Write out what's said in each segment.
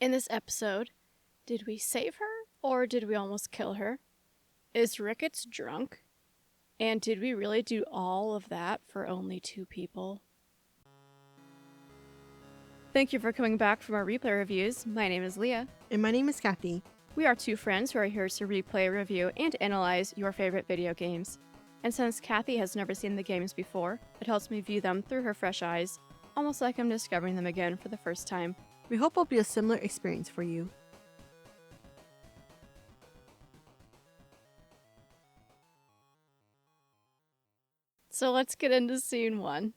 In this episode, did we save her or did we almost kill her? Is Rickett drunk? And did we really do all of that for only 2 people? Thank you for coming back from our replay reviews. My name is Leah. And my name is Kathy. We are 2 friends who are here to replay, review, and analyze your favorite video games. And since Kathy has never seen the games before, it helps me view them through her fresh eyes, almost like I'm discovering them again for the first time. We hope it'll be a similar experience for you. So let's get into scene 1.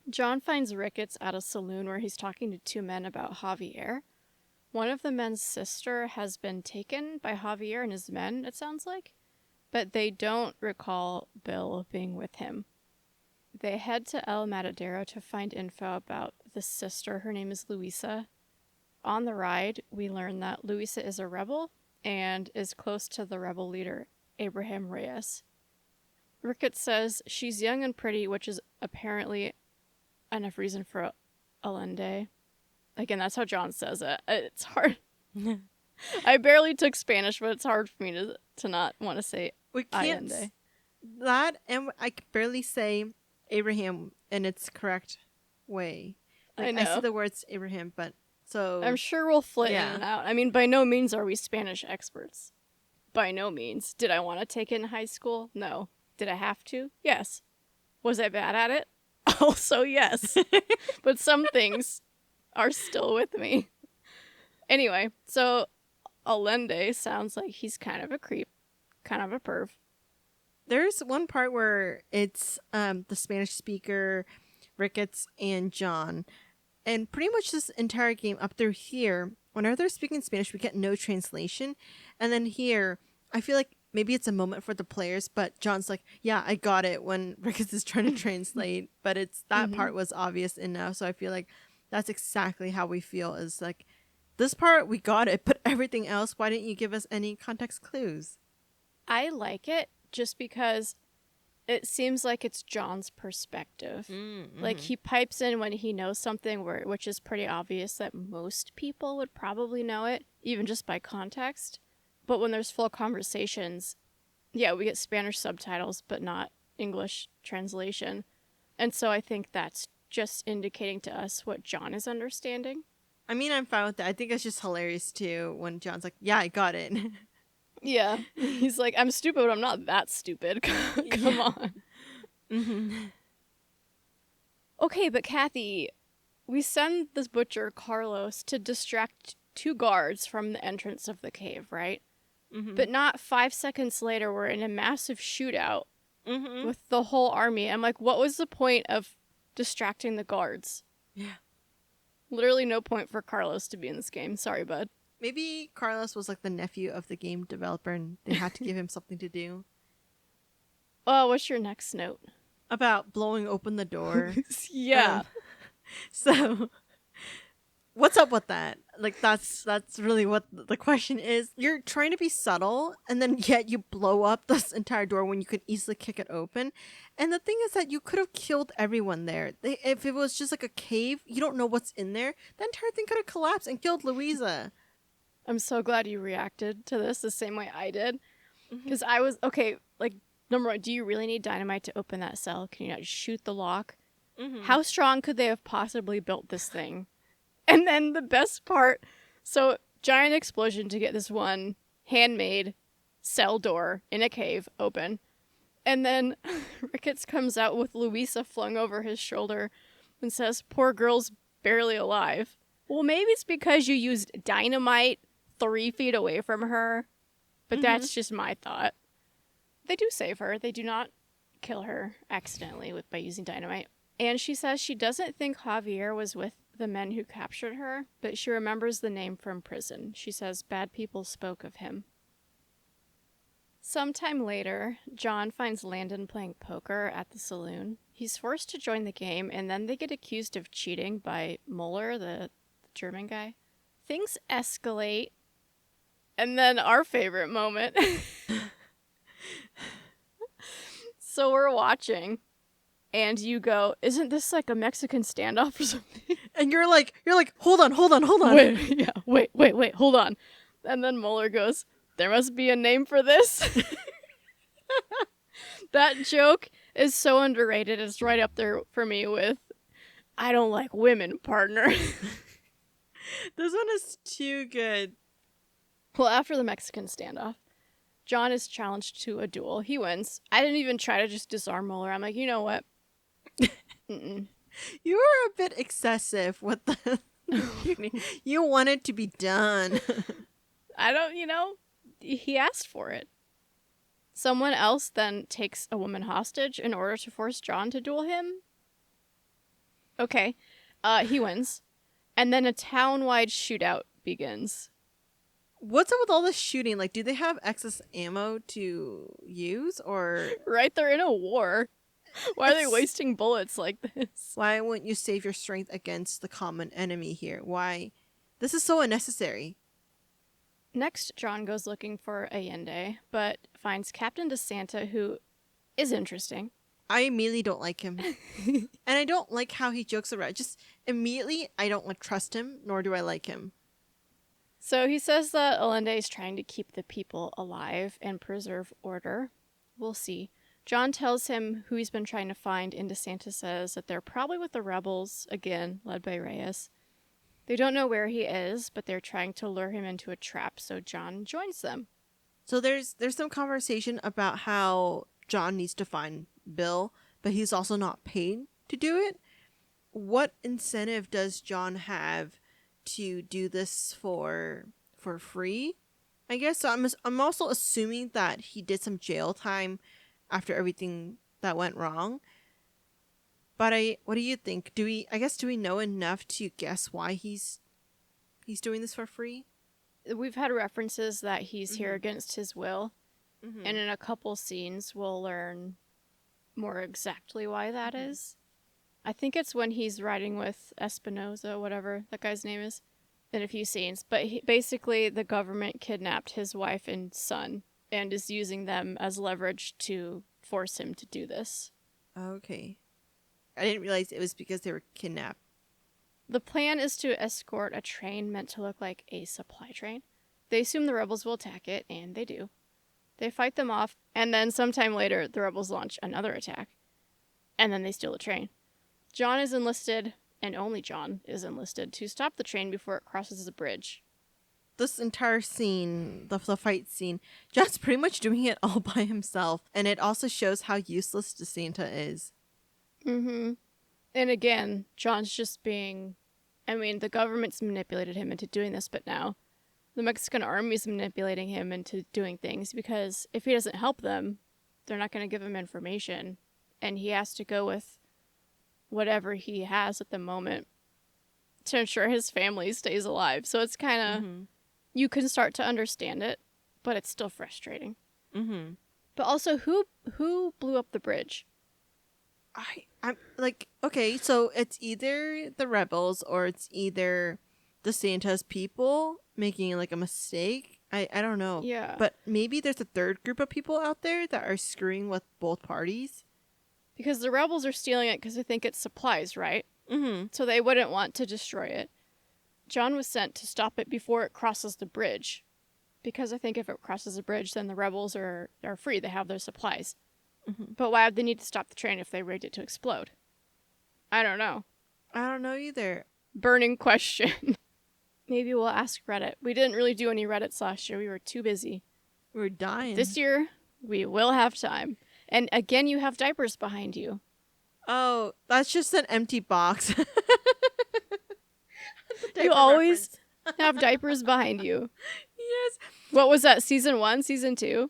John finds Rickett at a saloon where he's talking to 2 men about Javier. One of the men's sister has been taken by Javier and his men, it sounds like, but they don't recall Bill being with him. They head to El Matadero to find info about the sister. Her name is Luisa. On the ride, we learn that Luisa is a rebel and is close to the rebel leader, Abraham Reyes. Rickett says she's young and pretty, which is apparently enough reason for Allende. Again, that's how John says it. It's hard. I barely took Spanish, but it's hard for me to not want to say We can't Allende. That, and I can barely say Abraham in its correct way. I know. I see the words Abraham, but so... I'm sure we'll flit Yeah. in and out. I mean, by no means are we Spanish experts. By no means. Did I want to take it in high school? No. Did I have to? Yes. Was I bad at it? Also, yes. But some things are still with me. Anyway, so Allende sounds like he's kind of a creep, kind of a perv. There's one part where it's the Spanish speaker, Ricketts, and John. And pretty much this entire game up through here, whenever they're speaking Spanish, we get no translation. And then here, I feel like maybe it's a moment for the players, but John's like, yeah, I got it when Ricketts is trying to translate. But it's that part was obvious enough. So I feel like that's exactly how we feel, is like, this part, we got it, but everything else, why didn't you give us any context clues? I like it just because it seems like it's John's perspective. Like, he pipes in when he knows something, which is pretty obvious that most people would probably know it, even just by context. But when there's full conversations, yeah, we get Spanish subtitles, but not English translation. And so I think that's just indicating to us what John is understanding. I mean, I'm fine with that. I think it's just hilarious, too, when John's like, yeah, I got it. Yeah. He's like, I'm stupid, but I'm not that stupid. Come on. Okay, but Kathy, we send this butcher, Carlos, to distract 2 guards from the entrance of the cave, right? But not 5 seconds later, we're in a massive shootout with the whole army. I'm like, what was the point of distracting the guards? Yeah. Literally no point for Carlos to be in this game. Sorry, bud. Maybe Carlos was like the nephew of the game developer and they had to give him something to do. Oh, what's your next note? About blowing open the door. Yeah. So, what's up with that? Like, that's really what the question is. You're trying to be subtle, and then yet you blow up this entire door when you could easily kick it open. And the thing is that you could have killed everyone there. If it was just like a cave, you don't know what's in there, the entire thing could have collapsed and killed Luisa. I'm so glad you reacted to this the same way I did. Because I was, okay, like, number 1, do you really need dynamite to open that cell? Can you not just shoot the lock? How strong could they have possibly built this thing? And then the best part, so giant explosion to get this one handmade cell door in a cave open. And then Ricketts comes out with Luisa flung over his shoulder and says, poor girl's barely alive. Well, maybe it's because you used dynamite 3 feet away from her, but that's just my thought. They do save her. They do not kill her accidentally by using dynamite. And she says she doesn't think Javier was with the men who captured her, but she remembers the name from prison. She says bad people spoke of him. Sometime later, John finds Landon playing poker at the saloon. He's forced to join the game, and then they get accused of cheating by Mueller, the German guy. Things escalate, and then our favorite moment. So we're watching, and you go, isn't this like a Mexican standoff or something? And you're like, hold on. Wait, hold on. And then Mueller goes, there must be a name for this. That joke is so underrated. It's right up there for me with, I don't like women, partner. This one is too good. Well, after the Mexican standoff, John is challenged to a duel. He wins. I didn't even try to just disarm Mueller. I'm like, you know what? Mm-mm. You were a bit excessive with the... You want it to be done. I don't, he asked for it. Someone else then takes a woman hostage in order to force John to duel him. Okay. He wins. And then a town-wide shootout begins. What's up with all this shooting? Like, do they have excess ammo to use, or... Right, they're in a war. Why are they wasting bullets like this? Why wouldn't you save your strength against the common enemy here? Why? This is so unnecessary. Next, John goes looking for Allende, but finds Captain DeSanta, who is interesting. I immediately don't like him. And I don't like how he jokes around. Just immediately, I don't trust him, nor do I like him. So he says that Allende is trying to keep the people alive and preserve order. We'll see. John tells him who he's been trying to find, and DeSanta says that they're probably with the rebels, again, led by Reyes. They don't know where he is, but they're trying to lure him into a trap, so John joins them. So there's some conversation about how John needs to find Bill, but he's also not paid to do it. What incentive does John have to do this for free? I guess so. I'm also assuming that he did some jail time after everything that went wrong. But what do you think? Do we know enough to guess why he's doing this for free? We've had references that he's here against his will. Mm-hmm. And in a couple scenes, we'll learn more exactly why that is. I think it's when he's riding with Espinosa, whatever that guy's name is, in a few scenes. But basically, the government kidnapped his wife and son and is using them as leverage to force him to do this. Okay. I didn't realize it was because they were kidnapped. The plan is to escort a train meant to look like a supply train. They assume the rebels will attack it, and they do. They fight them off, and then sometime later, the rebels launch another attack. And then they steal the train. John is enlisted, and only John is enlisted, to stop the train before it crosses the bridge. This entire scene, the fight scene, John's pretty much doing it all by himself. And it also shows how useless DeSanta is. Mm-hmm. And again, John's just being... the government's manipulated him into doing this, but now the Mexican army's manipulating him into doing things because if he doesn't help them, they're not going to give him information. And he has to go with whatever he has at the moment to ensure his family stays alive. So it's kind of... You can start to understand it, but it's still frustrating. Mm-hmm. But also, who blew up the bridge? I'm like, okay, so it's either the rebels or it's either DeSanta's people making like a mistake. I don't know. Yeah. But maybe there's a third group of people out there that are screwing with both parties. Because the rebels are stealing it because they think it's supplies, right? Mm-hmm. So they wouldn't want to destroy it. John was sent to stop it before it crosses the bridge. Because I think if it crosses the bridge, then the rebels are free. They have their supplies. Mm-hmm. But why would they need to stop the train if they rigged it to explode? I don't know. I don't know either. Burning question. Maybe we'll ask Reddit. We didn't really do any Reddits last year. We were too busy. We were dying. This year, we will have time. And again, you have diapers behind you. Oh, that's just an empty box. You always have diapers behind you. Yes. What was that? Season 1? Season 2?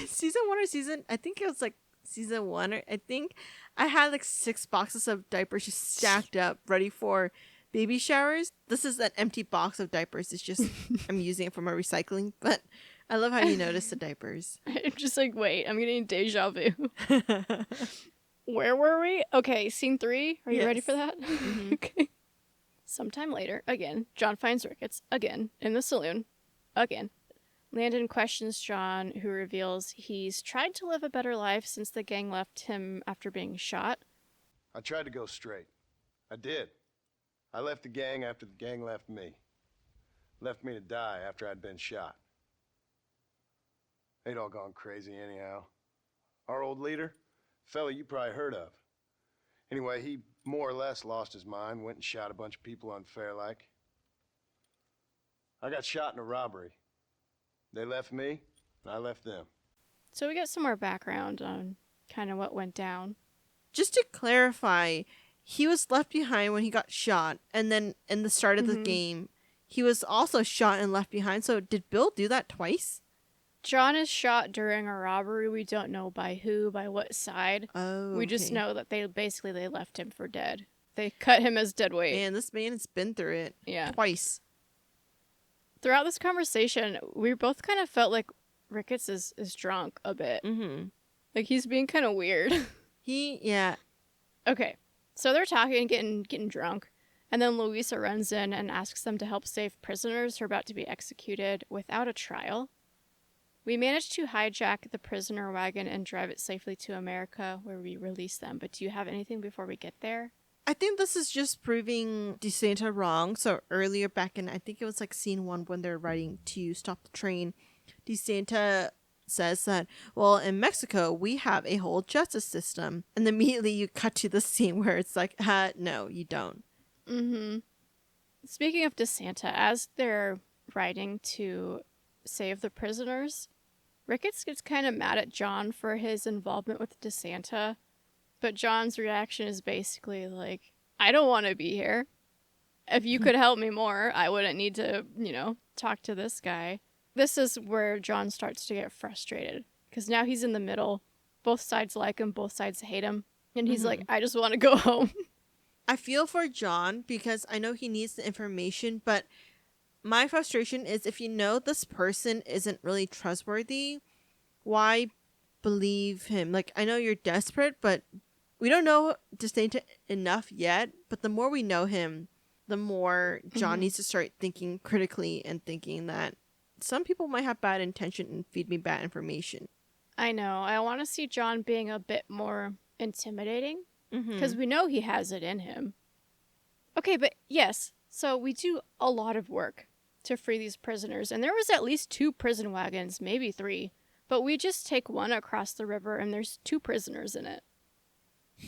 Season 1 or I think it was like season 1. I think I had like 6 boxes of diapers just stacked up ready for baby showers. This is an empty box of diapers. It's just, I'm using it for my recycling, but I love how you notice the diapers. I'm just like, wait, I'm getting deja vu. Where were we? Okay, scene 3. Are you ready for that? Mm-hmm. Okay. Sometime later, again, John finds Ricketts, again, in the saloon, again. Landon questions John, who reveals he's tried to live a better life since the gang left him after being shot. I tried to go straight. I did. I left the gang after the gang left me. Left me to die after I'd been shot. They'd all gone crazy anyhow. Our old leader, fella you probably heard of. Anyway, he more or less lost his mind, went and shot a bunch of people unfair like. I got shot in a robbery. They left me, and I left them. So we get some more background on kind of what went down. Just to clarify, he was left behind when he got shot, and then in the start of the game, he was also shot and left behind. So did Bill do that twice? John is shot during a robbery. We don't know by who, by what side. Oh, we just know that they left him for dead. They cut him as dead weight. Man, this man has been through it twice. Throughout this conversation, we both kind of felt like Ricketts is drunk a bit. Like he's being kind of weird. Okay, so they're talking, getting drunk, and then Luisa runs in and asks them to help save prisoners who are about to be executed without a trial. We managed to hijack the prisoner wagon and drive it safely to America, where we release them. But do you have anything before we get there? I think this is just proving DeSanta wrong. So earlier back in, I think it was like scene 1 when they're riding to stop the train, DeSanta says that, well, in Mexico, we have a whole justice system. And immediately you cut to the scene where it's like, no, you don't. Speaking of DeSanta, as they're riding to save the prisoners, Ricketts gets kind of mad at John for his involvement with DeSanta, but John's reaction is basically like, I don't want to be here. If you could help me more, I wouldn't need to, talk to this guy. This is where John starts to get frustrated, because now he's in the middle. Both sides like him, both sides hate him, and he's like, I just want to go home. I feel for John because I know he needs the information, but my frustration is if you know this person isn't really trustworthy, why believe him? Like, I know you're desperate, but we don't know DeSanta enough yet. But the more we know him, the more John needs to start thinking critically and thinking that some people might have bad intention and feed me bad information. I know. I want to see John being a bit more intimidating because we know he has it in him. Okay, but yes, so we do a lot of work to free these prisoners, and there was at least 2 prison wagons, maybe 3, but we just take one across the river and there's 2 prisoners in it.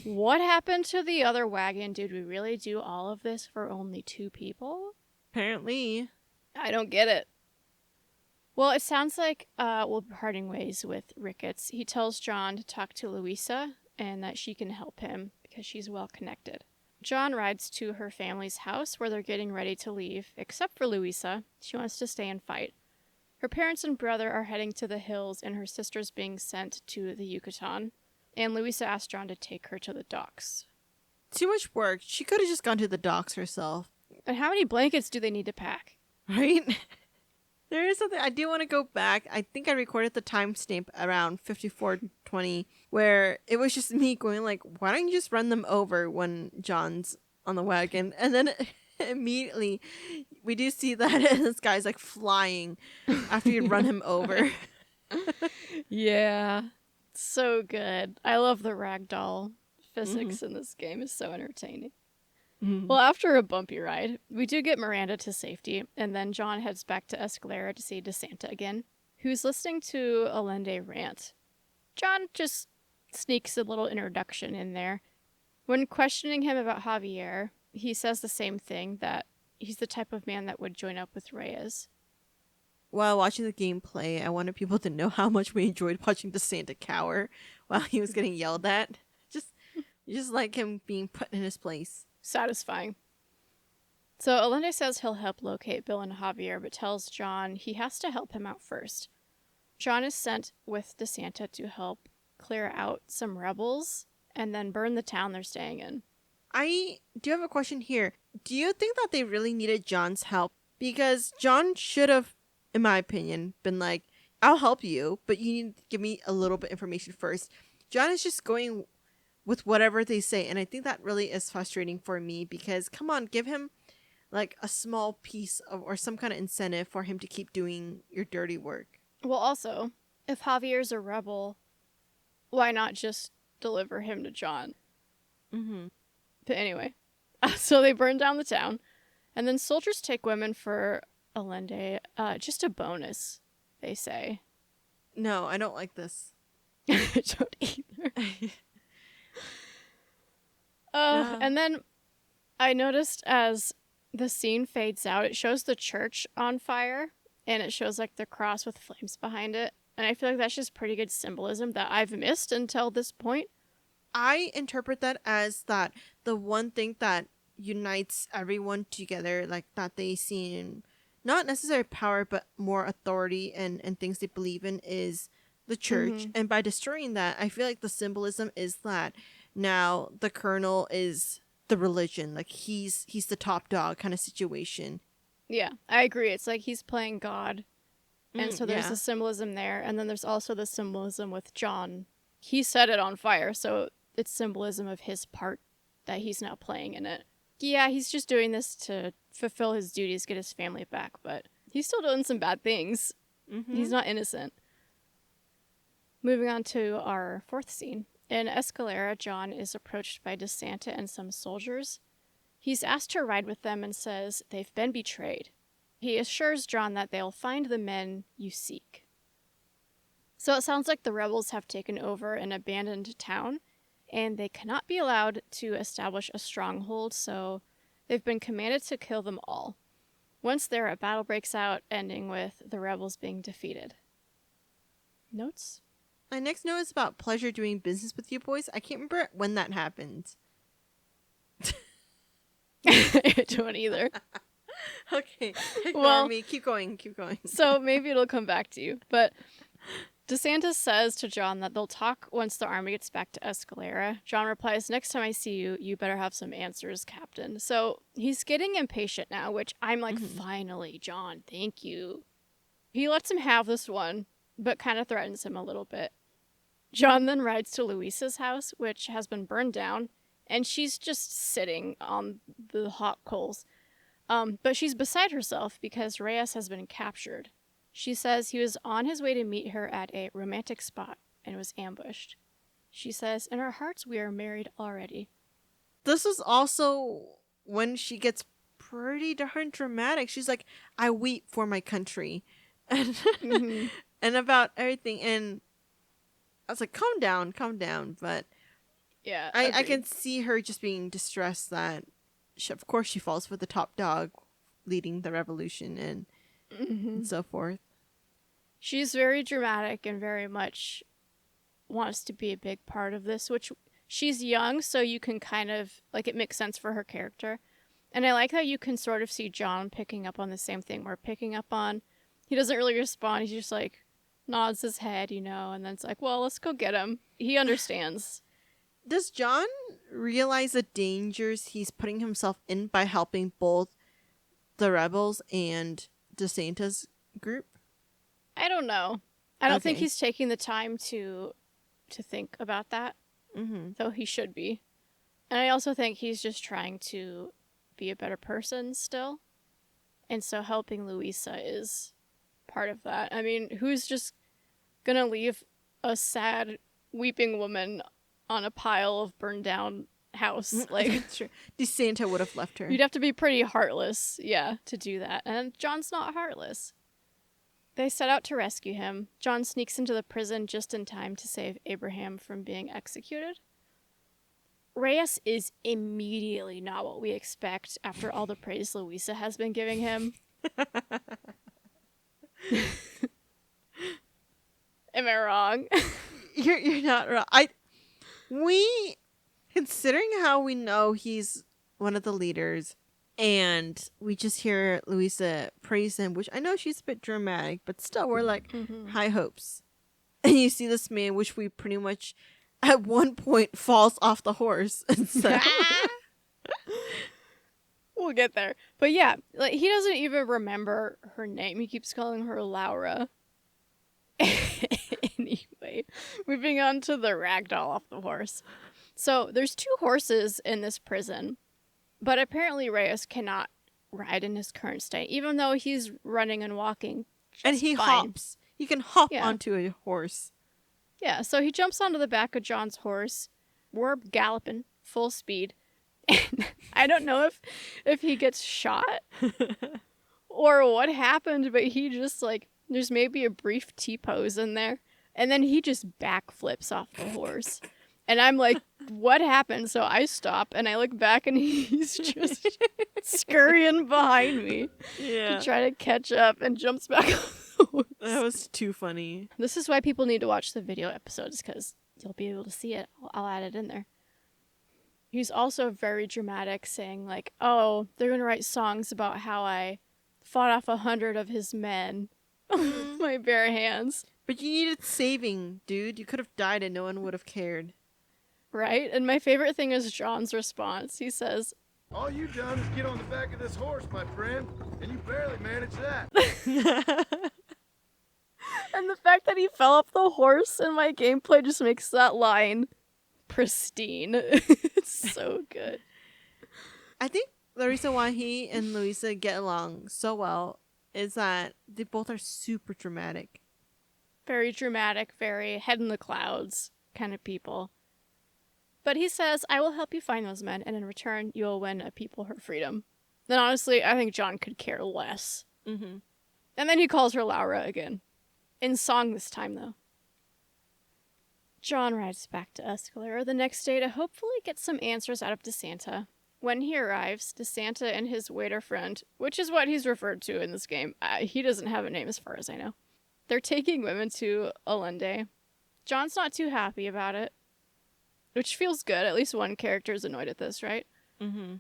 What happened to the other wagon? Did we really do all of this for only 2 people? Apparently. I don't get it. Well, it sounds like we'll be parting ways with Ricketts. He tells John to talk to Luisa and that she can help him because she's well connected. John rides to her family's house where they're getting ready to leave, except for Luisa. She wants to stay and fight. Her parents and brother are heading to the hills, and her sister's being sent to the Yucatan. And Luisa asks John to take her to the docks. Too much work. She could have just gone to the docks herself. And how many blankets do they need to pack? Right? There is something I do want to go back. I think I recorded the timestamp around 54:20 where it was just me going like, why don't you just run them over when John's on the wagon? And then immediately we do see that this guy's like flying after you run him over. Yeah. So good. I love the ragdoll physics in this game. Is so entertaining. Well, after a bumpy ride, we do get Miranda to safety, and then John heads back to Escalera to see DeSanta again, who's listening to Allende rant. John just sneaks a little introduction in there. When questioning him about Javier, he says the same thing, that he's the type of man that would join up with Reyes. While watching the gameplay, I wanted people to know how much we enjoyed watching DeSanta cower while he was getting yelled at. Just like him being put in his place. Satisfying. So Allende says he'll help locate Bill and Javier, but tells John he has to help him out first. John is sent with DeSanta to help clear out some rebels and then burn the town they're staying in. I do have a question here. Do you think that they really needed John's help? Because John should have, in my opinion, been like, I'll help you, but you need to give me a little bit of information first. John is just going with whatever they say, and I think that really is frustrating for me because, come on, give him like a small piece of or some kind of incentive for him to keep doing your dirty work. Well, also, if Javier's a rebel, why not just deliver him to John? But anyway, so they burn down the town, and then soldiers take women for Allende, just a bonus, they say. No, I don't like this. I don't either. No. And then I noticed as the scene fades out, it shows the church on fire, and it shows like the cross with flames behind it. And I feel like that's just pretty good symbolism that I've missed until this point. I interpret that as that the one thing that unites everyone together, like that they see in not necessarily power, but more authority and things they believe in, is the church. Mm-hmm. And by destroying that, I feel like the symbolism is that now the colonel is the religion, like he's the top dog kind of situation. Yeah, I agree. It's like he's playing God. And so there's yeah. the symbolism there. And then there's also the symbolism with John. He set it on fire, so it's symbolism of his part that he's now playing in it. Yeah, he's just doing this to fulfill his duties, get his family back, but he's still doing some bad things. Mm-hmm. He's not innocent. Moving on to our fourth scene. In Escalera, John is approached by DeSanta and some soldiers. He's asked to ride with them and says they've been betrayed. He assures John that they'll find the men you seek. So it sounds like the rebels have taken over an abandoned town, and they cannot be allowed to establish a stronghold, so they've been commanded to kill them all. Once there, a battle breaks out, ending with the rebels being defeated. Notes? My next note is about pleasure doing business with you boys. I can't remember when that happened. I don't either. Okay, ignore Well, me. Keep going. So maybe it'll come back to you. But DeSantis says to John that they'll talk once the army gets back to Escalera. John replies, "Next time I see you, you better have some answers, Captain." So he's getting impatient now, which I'm like, finally, John, thank you. He lets him have this one, but kind of threatens him a little bit. John then rides to Luisa's house, which has been burned down, and she's just sitting on the hot coals. But she's beside herself because Reyes has been captured. She says he was on his way to meet her at a romantic spot and was ambushed. She says, "In our hearts we are married already." This is also when she gets pretty darn dramatic. She's like, "I weep for my country," and and about everything. And I was like, calm down. But Yeah, I can see her just being distressed that, of course, she falls for the top dog leading the revolution and so forth. She's very dramatic and very much wants to be a big part of this, which she's young, so you can kind of, like, it makes sense for her character. And I like how you can sort of see John picking up on the same thing we're picking up on. He doesn't really respond. He's just like, nods his head, and then it's like, well, let's go get him. He understands. Does John realize the dangers he's putting himself in by helping both the rebels and DeSanta's group? I don't know. I don't think Okay. he's taking the time to think about that, though he should be. And I also think he's just trying to be a better person still. And so helping Luisa is part of that. I mean, who's just gonna leave a sad, weeping woman on a pile of burned down house? Like, That's true. DeSanta would have left her. you'd have to be pretty heartless, to do that. And John's not heartless. They set out to rescue him. John sneaks into the prison just in time to save Abraham from being executed. Reyes is immediately not what we expect after all the praise Luisa has been giving him. Am I wrong? You're not wrong. We, considering how we know he's one of the leaders, and we just hear Luisa praise him, which I know she's a bit dramatic, but still, we're like, high hopes. And you see this man, which we pretty much, at one point, falls off the horse. And so, We'll get there. But yeah, like, he doesn't even remember her name. He keeps calling her Laura. Anyway, moving on to the ragdoll off the horse. So there's 2 horses in this prison, but apparently Reyes cannot ride in his current state, even though he's running and walking. and he fine. hops. He can hop Yeah. onto a horse. Yeah, so he jumps onto the back of John's horse. We're galloping, full speed. And I don't know if he gets shot or what happened, but he just like, there's maybe a brief T-pose in there. And then he just backflips off the horse. And I'm like, what happened? So I stop and I look back and he's just scurrying behind me to try to catch up and jumps back off the horse. That was too funny. This is why people need to watch the video episodes, because you'll be able to see it. I'll add it in there. He's also very dramatic, saying like, oh, they're going to write songs about how I fought off 100 of his men with my bare hands. But you needed saving, dude. You could have died and no one would have cared. Right? And my favorite thing is John's response. He says, all you done is get on the back of this horse, my friend, and you barely managed that. and the fact that he fell off the horse in my gameplay just makes that line pristine. It's so good. I think the reason why he and Luisa get along so well is that they both are super dramatic. Very dramatic, very head in the clouds kind of people. But he says, I will help you find those men, and in return, you will win a people her freedom. Then honestly, I think John could care less. Mm-hmm. And then he calls her Laura again. In song this time, though. John rides back to Escalera the next day to hopefully get some answers out of DeSanta. When he arrives, DeSanta and his waiter friend, which is what he's referred to in this game, he doesn't have a name as far as I know. They're taking women to Allende. John's not too happy about it, which feels good. At least one character is annoyed at this, right? Mm-hmm.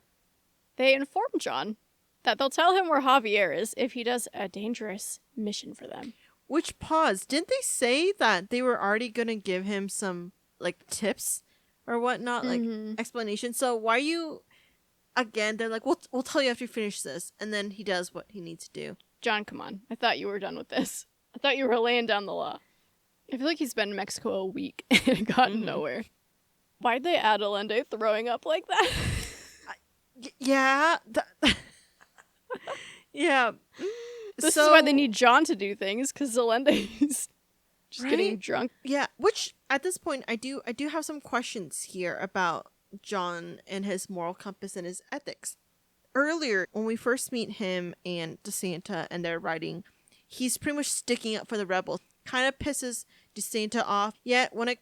They inform John that they'll tell him where Javier is if he does a dangerous mission for them. Which, pause, didn't they say that they were already going to give him some, like, tips or whatnot, like, explanation? So why are you, again, they're like, we'll tell you after you finish this, and then he does what he needs to do. John, come on. I thought you were done with this. I thought you were laying down the law. I feel like he's been in Mexico a week and gotten nowhere. Why'd they add Allende throwing up like that? Yeah. Yeah. This is why they need John to do things, because Allende's just getting drunk. Yeah, which at this point I do have some questions here about John and his moral compass and his ethics. Earlier, when we first meet him and DeSanta and they're riding, he's pretty much sticking up for the rebels. Kind of pisses DeSanta off. Yet when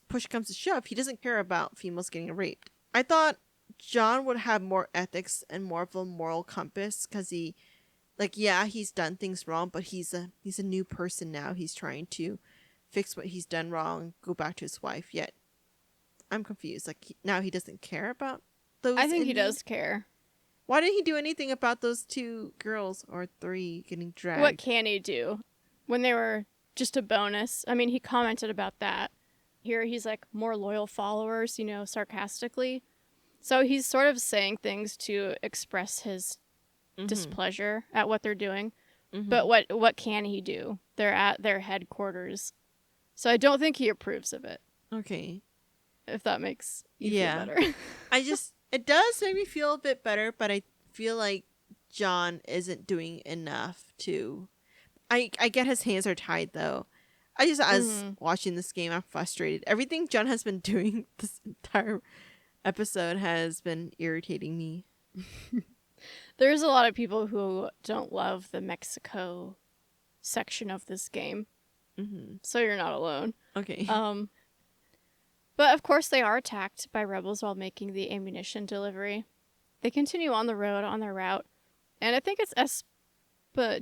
push comes to shove, he doesn't care about females getting raped. I thought John would have more ethics and more of a moral compass, because he's done things wrong, but he's a new person now. He's trying to fix what he's done wrong, go back to his wife. Yet I'm confused. Now he doesn't care about those. I think he does care. Why didn't he do anything about those 2 girls or 3 getting dragged? What can he do when they were just a bonus? I mean, he commented about that. Here he's like, more loyal followers, sarcastically. So he's sort of saying things to express his displeasure at what they're doing. But what can he do? They're at their headquarters. So I don't think he approves of it. Okay. If that makes you feel better. It does make me feel a bit better, but I feel like John isn't doing enough to... I get his hands are tied, though. As watching this game, I'm frustrated. Everything John has been doing this entire episode has been irritating me. There's a lot of people who don't love the Mexico section of this game. So you're not alone. Okay. But of course they are attacked by rebels while making the ammunition delivery. They continue on the road on their route. And I think it's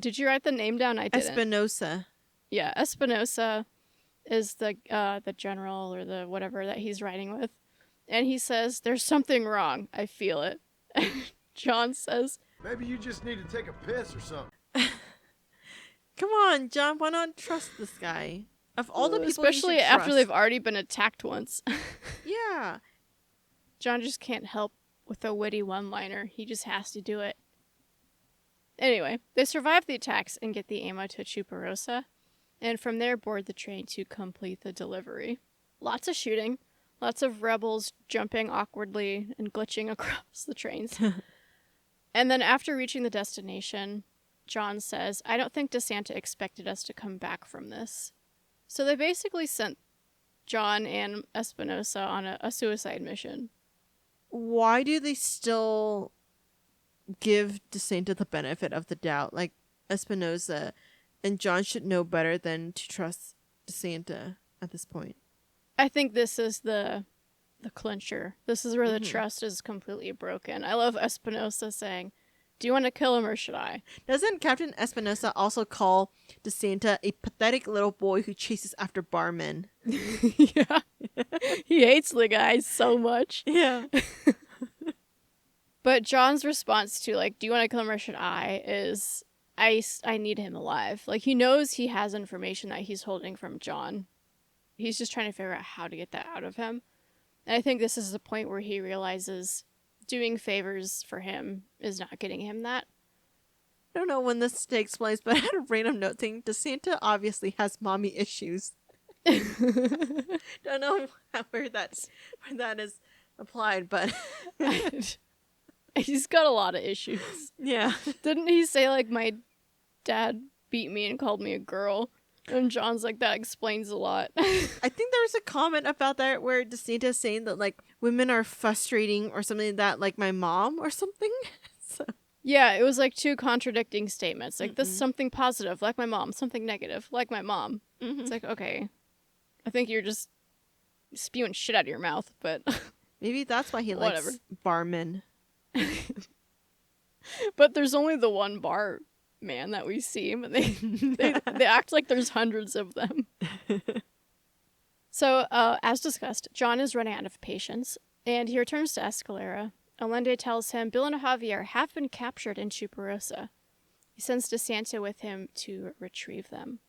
did you write the name down? I didn't. Espinosa. Yeah, Espinosa is the general or the whatever that he's riding with. And he says, there's something wrong. I feel it. John says, maybe you just need to take a piss or something. Come on, John. Why not trust this guy? Of all the people, especially after they've already been attacked once. Yeah. John just can't help with a witty one-liner. He just has to do it. Anyway, they survive the attacks and get the ammo to Chuparosa, and from there board the train to complete the delivery. Lots of shooting, lots of rebels jumping awkwardly and glitching across the trains. And then after reaching the destination, John says, I don't think DeSanta expected us to come back from this. So they basically sent John and Espinosa on a suicide mission. why do they still give DeSanta the benefit of the doubt? Like, Espinosa and John should know better than to trust DeSanta at this point. I think this is the clincher. This is where the trust is completely broken. I love Espinosa saying, "Do you want to kill him or should I?" Doesn't Captain Espinosa also call DeSanta a pathetic little boy who chases after barmen? Yeah. He hates the guy so much. Yeah. But John's response to, like, "Do you want to kill him or should I?" is, I need him alive. Like, he knows he has information that he's holding from John. He's just trying to figure out how to get that out of him. And I think this is the point where he realizes doing favors for him is not getting him that. I don't know when this takes place, but I had a random note saying DeSanta obviously has mommy issues. Don't know where that is applied, but he's got a lot of issues. Yeah. Didn't he say, like, my dad beat me and called me a girl? And John's like, that explains a lot. I think there was a comment about that where DeSanta is saying that, like, women are frustrating or something like that, like my mom or something. So. Yeah, it was like two contradicting statements. Like, this is something positive, like my mom. Something negative, like my mom. It's like, okay, I think you're just spewing shit out of your mouth, but... Maybe that's why he likes barmen. But there's only the one bar man that we see, but they act like there's hundreds of them. So, as discussed, John is running out of patience, and he returns to Escalera. Allende tells him Bill and Javier have been captured in Chuparosa. He sends DeSanta with him to retrieve them.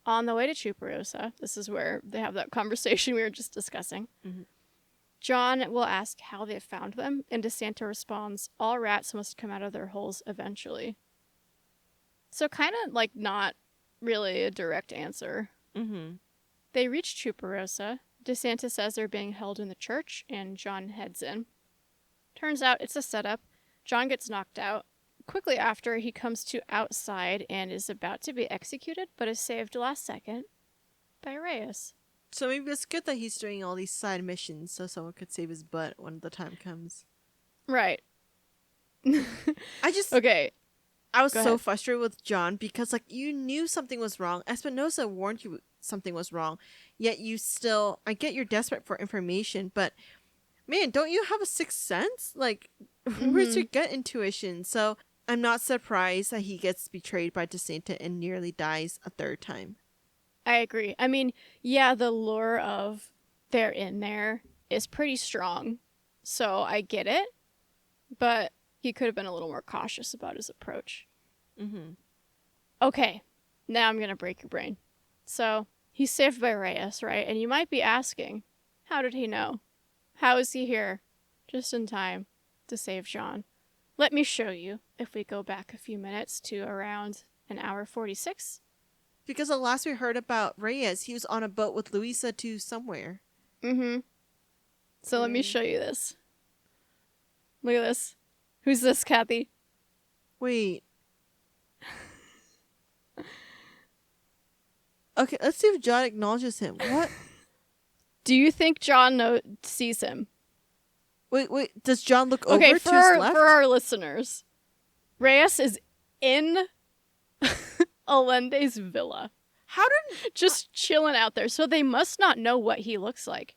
On the way to Chuparosa, this is where they have that conversation we were just discussing, John will ask how they found them, and DeSanta responds, all rats must come out of their holes eventually. So kind of like not really a direct answer. They reach Chuparosa. DeSanta says they're being held in the church, and John heads in. Turns out it's a setup. John gets knocked out. Quickly after, he comes to outside and is about to be executed, but is saved last second by Reyes. So maybe it's good that he's doing all these side missions so someone could save his butt when the time comes. Right. Okay. I was Go so ahead. frustrated with John because, like, you knew something was wrong. Espinosa warned you something was wrong, yet you still... I get you're desperate for information, but, man, don't you have a sixth sense? Like, where's your gut intuition? So I'm not surprised that he gets betrayed by DeSanta and nearly dies a third time. I agree. I mean, yeah, the lure of they're in there is pretty strong, so I get it, but he could have been a little more cautious about his approach. Okay, now I'm going to break your brain. So, he's saved by Reyes, right? And you might be asking, how did he know? How is he here just in time to save John? Let me show you if we go back a few minutes to around an hour 46. Because the last we heard about Reyes, he was on a boat with Luisa to somewhere. So let me show you this. Look at this. Who's this, Kathy? Wait. Okay, let's see if John acknowledges him. What? Do you think John sees him? Wait. Does John look over Okay, to his left? for our listeners, Reyes is in Allende's villa. How did... Just chilling out there. So they must not know what he looks like.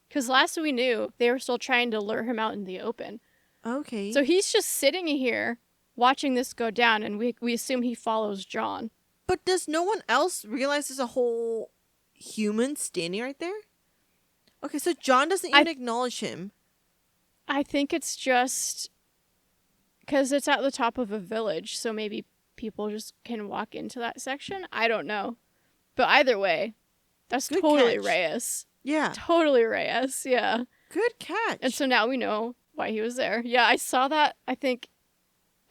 Because last we knew, they were still trying to lure him out in the open. Okay. So he's just sitting here watching this go down, and we assume he follows John. But does no one else realize there's a whole human standing right there? Okay, so John doesn't even acknowledge him. I think it's just because it's at the top of a village, so maybe people just can walk into that section. I don't know. But either way, that's Good totally catch. Reyes. Yeah. Totally Reyes, yeah. Good catch. And so now we know why he was there. Yeah, I saw that, I think,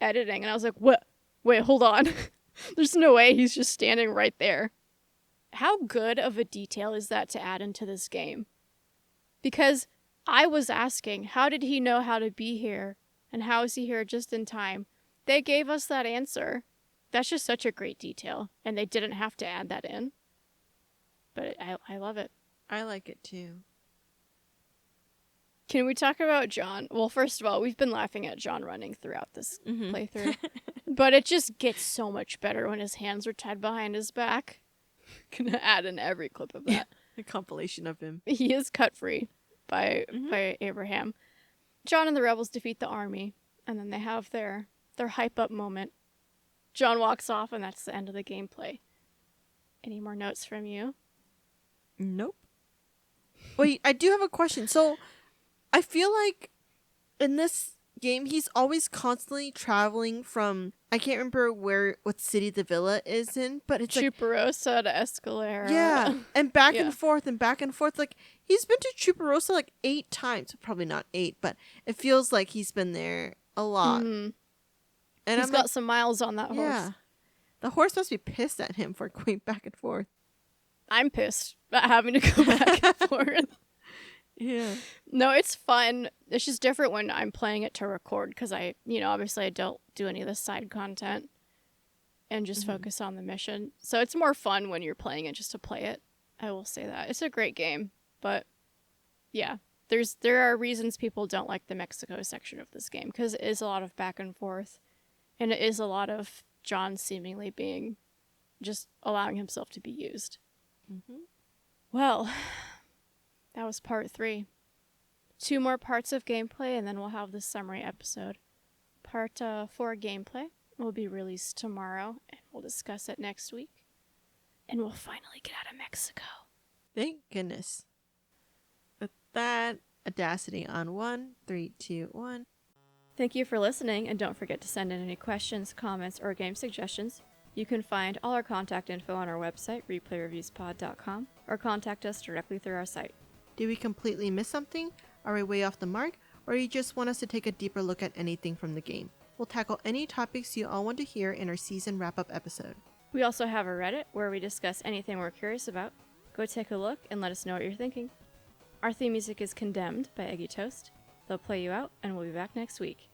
editing, and I was like, what? Wait, hold on. There's no way he's just standing right there. How good of a detail is that to add into this game? Because I was asking, how did he know how to be here? And how is he here just in time? They gave us that answer. That's just such a great detail. And they didn't have to add that in. But I love it. I like it too. Can we talk about John? Well, first of all, we've been laughing at John running throughout this playthrough. But it just gets so much better when his hands are tied behind his back. Gonna add in every clip of that. A compilation of him. He is cut free by Abraham. John and the rebels defeat the army, and then they have their hype up moment. John walks off, and that's the end of the gameplay. Any more notes from you? Nope. Wait, I do have a question. So, I feel like in this game, he's always constantly traveling from, I can't remember what city the villa is in, but it's Chuparosa to Escalera. Yeah, and back and forth and back and forth. Like, he's been to Chuparosa like 8 times. Probably not 8, but it feels like he's been there a lot. Mm-hmm. And he's got some miles on that horse. Yeah. The horse must be pissed at him for going back and forth. I'm pissed about having to go back and forth. Yeah. No, it's fun. It's just different when I'm playing it to record because obviously I don't do any of the side content and just focus on the mission. So it's more fun when you're playing it just to play it. I will say that. It's a great game, but yeah, there are reasons people don't like the Mexico section of this game because it is a lot of back and forth and it is a lot of John seemingly being just allowing himself to be used. Mm-hmm. Well, that was part 3. 2 more parts of gameplay, and then we'll have the summary episode. Part 4 gameplay will be released tomorrow, and we'll discuss it next week. And we'll finally get out of Mexico. Thank goodness. With that, Audacity on 1, 3, 2, 1. Thank you for listening, and don't forget to send in any questions, comments, or game suggestions. You can find all our contact info on our website, replayreviewspod.com, or contact us directly through our site. Did we completely miss something? Are we way off the mark? Or you just want us to take a deeper look at anything from the game? We'll tackle any topics you all want to hear in our season wrap-up episode. We also have a Reddit where we discuss anything we're curious about. Go take a look and let us know what you're thinking. Our theme music is Condemned by Eggy Toast. They'll play you out, and we'll be back next week.